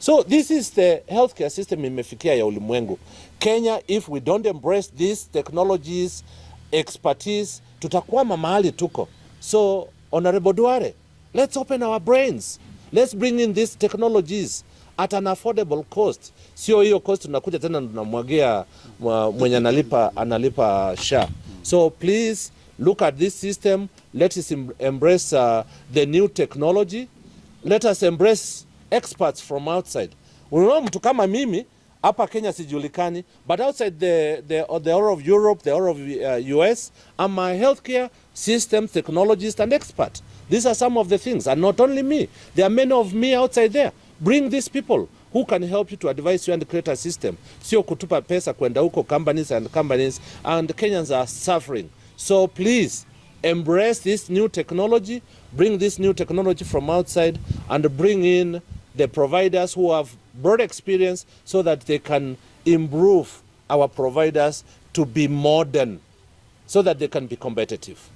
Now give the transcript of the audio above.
So this is the healthcare system imefikia ya ulimwengu. Kenya, if we don't embrace these technologies, expertise, tutakwama mahali tuko. So, Honorable Duare, let's open our brains. Let's bring in these technologies at an affordable cost. Sio hiyo cost tunakuja tena tunamwagia mwenye analipa SHA. So please look at this system. Let us embrace the new technology. Let us embrace experts from outside. Unaona mtu kama mimi hapa Kenya sijulikani, but outside the whole of Europe, the whole of US, I'm a healthcare system technologist and expert. These are some of the things, and not only me. There are many of me outside there. Bring these people who can help you to advise you and create a system. Sio kutupa pesa kwenda huko companies, and Kenyans are suffering. So please embrace this new technology, bring this new technology from outside, and bring in the providers who have broad experience so that they can improve our providers to be modern, so that they can be competitive.